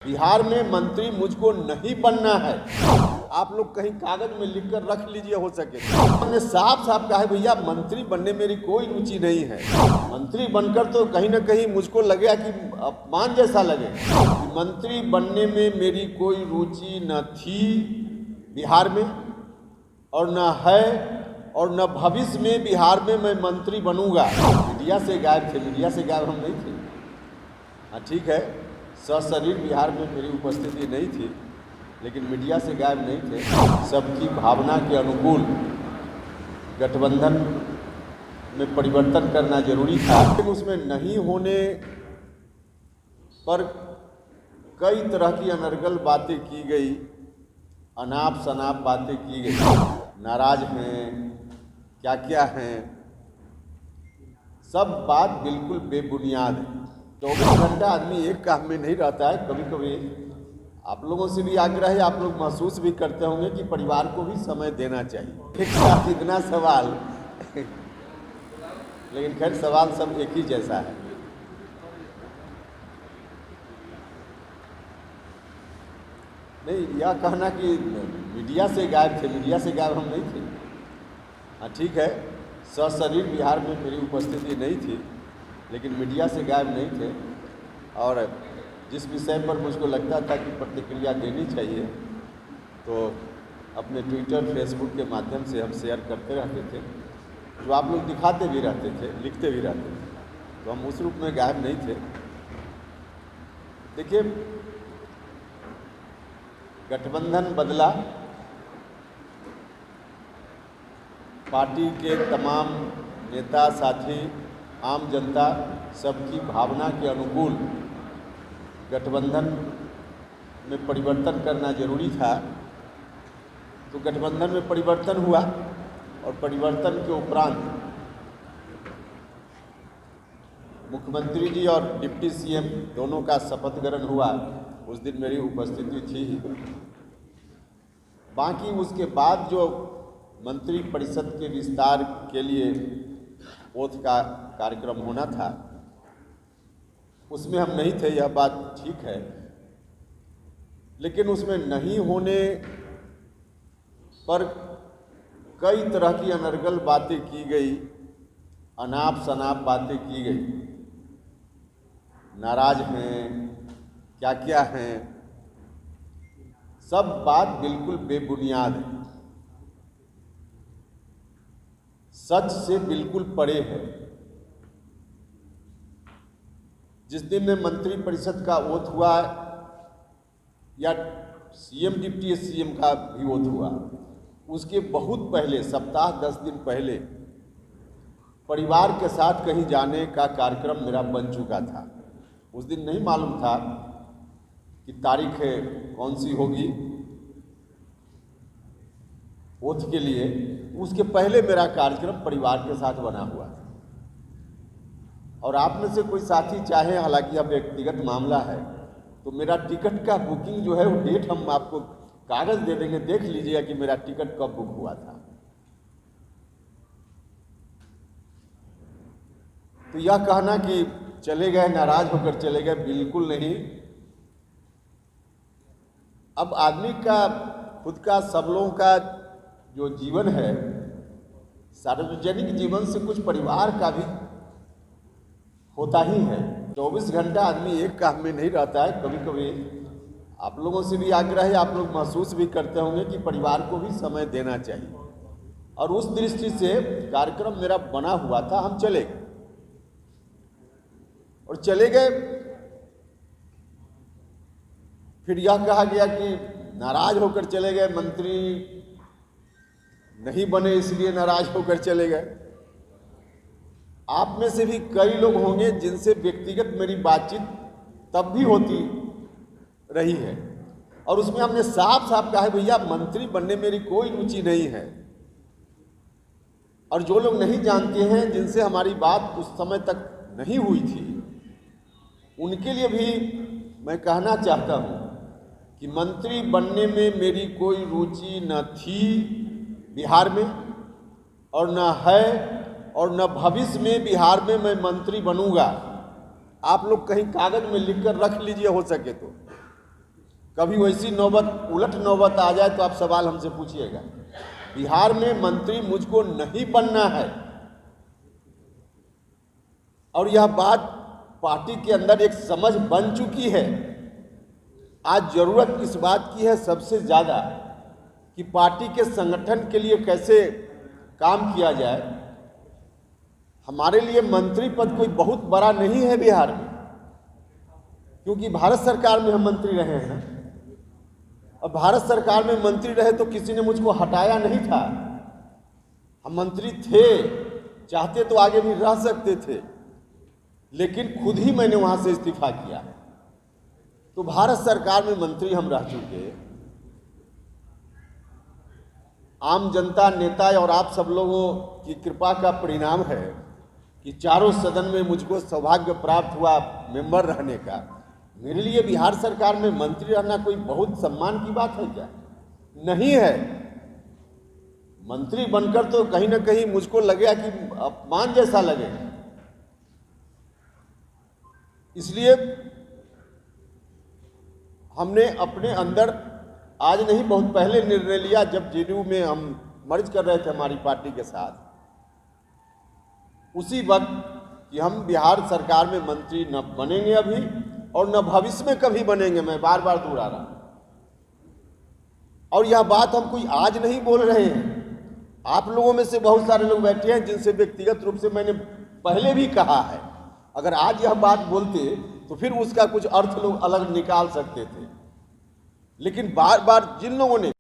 बिहार में मंत्री मुझको नहीं बनना है। आप लोग कहीं कागज में लिखकर रख लीजिए हो सके। हमने साफ साफ कहा है भैया मंत्री बनने मेरी कोई रुचि नहीं है। मंत्री बनकर तो कहीं ना कहीं मुझको लगेगा कि अपमान जैसा लगे। मंत्री बनने में मेरी कोई रुचि न थी बिहार में और न है और न भविष्य में बिहार में मैं मंत्री बनूंगा। मीडिया से गायब थे, मीडिया से गायब हम नहीं थे। हाँ ठीक है, सशरीर बिहार में मेरी उपस्थिति नहीं थी, लेकिन मीडिया से गायब नहीं थे। सबकी भावना के अनुकूल गठबंधन में परिवर्तन करना जरूरी था, लेकिन उसमें नहीं होने पर कई तरह की अनर्गल बातें की गई, अनाप शनाप बातें की गई। नाराज हैं, क्या क्या हैं, सब बात बिल्कुल बेबुनियाद है। 24 घंटा आदमी एक काम में नहीं रहता है। कभी कभी आप लोगों से भी आग्रह है, आप लोग महसूस भी करते होंगे कि परिवार को भी समय देना चाहिए। एक साथ इतना सवाल लेकिन खैर सवाल सब एक ही जैसा है। नहीं, यह कहना कि मीडिया से गायब थे, मीडिया से गायब हम नहीं थे। हाँ ठीक है, सशरीर बिहार में मेरी उपस्थिति नहीं थी, लेकिन मीडिया से गायब नहीं थे। और जिस विषय पर मुझको लगता था कि प्रतिक्रिया देनी चाहिए तो अपने ट्विटर फेसबुक के माध्यम से हम शेयर करते रहते थे, जो आप लोग दिखाते भी रहते थे, लिखते भी रहते थे, तो हम उस रूप में गायब नहीं थे। देखिए, गठबंधन बदला, पार्टी के तमाम नेता साथी, आम जनता सबकी भावना के अनुकूल गठबंधन में परिवर्तन करना जरूरी था। तो गठबंधन में परिवर्तन हुआ और परिवर्तन के उपरांत मुख्यमंत्री जी और डिप्टी सीएम दोनों का शपथ ग्रहण हुआ। उस दिन मेरी उपस्थिति थी ही। बाकी उसके बाद जो मंत्री परिषद के विस्तार के लिए ओथ का कार्यक्रम होना था, उसमें हम नहीं थे, यह बात ठीक है। लेकिन उसमें नहीं होने पर कई तरह की अनर्गल बातें की गई, अनाप शनाप बातें की गई। नाराज हैं, क्या क्या हैं, सब बात बिल्कुल बेबुनियाद है, सच से बिल्कुल परे है। जिस दिन में मंत्री परिषद का ओथ हुआ या सीएम डिप्टी सीएम का भी ओथ हुआ, उसके बहुत पहले, सप्ताह 10 दिन पहले परिवार के साथ कहीं जाने का कार्यक्रम मेरा बन चुका था। उस दिन नहीं मालूम था कि तारीख कौन सी होगी ओथ के लिए। उसके पहले मेरा कार्यक्रम परिवार के साथ बना हुआ था। और आप में से कोई साथी चाहे, हालांकि अब व्यक्तिगत मामला है, तो मेरा टिकट का बुकिंग जो है वो डेट हम आपको कागज दे देंगे, देख लीजिएगा कि मेरा टिकट कब बुक हुआ था। तो यह कहना कि चले गए, नाराज होकर चले गए, बिल्कुल नहीं। अब आदमी का खुद का, सब लोगों का जो जीवन है, सार्वजनिक जीवन से कुछ परिवार का भी होता ही है। 24 घंटा आदमी एक काम में नहीं रहता है। कभी कभी आप लोगों से भी आग्रह है, आप लोग महसूस भी करते होंगे कि परिवार को भी समय देना चाहिए। और उस दृष्टि से कार्यक्रम मेरा बना हुआ था, हम चले गए। और चले गए, फिर यह कहा गया कि नाराज होकर चले गए, मंत्री नहीं बने इसलिए नाराज होकर चले गए। आप में से भी कई लोग होंगे जिनसे व्यक्तिगत मेरी बातचीत तब भी होती रही है, और उसमें हमने साफ साफ कहा है भैया मंत्री बनने मेरी कोई रुचि नहीं है। और जो लोग नहीं जानते हैं, जिनसे हमारी बात उस समय तक नहीं हुई थी, उनके लिए भी मैं कहना चाहता हूं कि मंत्री बनने में मेरी कोई रुचि न थी बिहार में और न है और न भविष्य में बिहार में मैं मंत्री बनूंगा। आप लोग कहीं कागज में लिखकर रख लीजिए हो सके तो। कभी वैसी नौबत उलट नौबत आ जाए तो आप सवाल हमसे पूछिएगा। बिहार में मंत्री मुझको नहीं बनना है, और यह बात पार्टी के अंदर एक समझ बन चुकी है। आज जरूरत इस बात की है सबसे ज़्यादा कि पार्टी के संगठन के लिए कैसे काम किया जाए। हमारे लिए मंत्री पद कोई बहुत बड़ा नहीं है बिहार में, क्योंकि भारत सरकार में हम मंत्री रहे हैं, और भारत सरकार में मंत्री रहे तो किसी ने मुझको हटाया नहीं था। हम मंत्री थे, चाहते तो आगे भी रह सकते थे, लेकिन खुद ही मैंने वहां से इस्तीफा किया। तो भारत सरकार में मंत्री हम रह चुके। आम जनता, नेता और आप सब लोगों की कृपा का परिणाम है कि चारों सदन में मुझको सौभाग्य प्राप्त हुआ मेंबर रहने का। मेरे लिए बिहार सरकार में मंत्री रहना कोई बहुत सम्मान की बात है क्या? नहीं है। मंत्री बनकर तो कहीं ना कहीं मुझको लगेगा कि अपमान जैसा लगे। इसलिए हमने अपने अंदर आज नहीं, बहुत पहले निर्णय लिया, जब जेडीयू में हम मर्ज कर रहे थे हमारी पार्टी के साथ, उसी वक्त कि हम बिहार सरकार में मंत्री न बनेंगे अभी, और न भविष्य में कभी बनेंगे। मैं बार बार दोहरा रहा हूं, और यह बात हम कोई आज नहीं बोल रहे हैं। आप लोगों में से बहुत सारे लोग बैठे हैं जिनसे व्यक्तिगत रूप से मैंने पहले भी कहा है। अगर आज यह बात बोलते तो फिर उसका कुछ अर्थ लोग अलग निकाल सकते थे, लेकिन बार बार जिन लोगों ने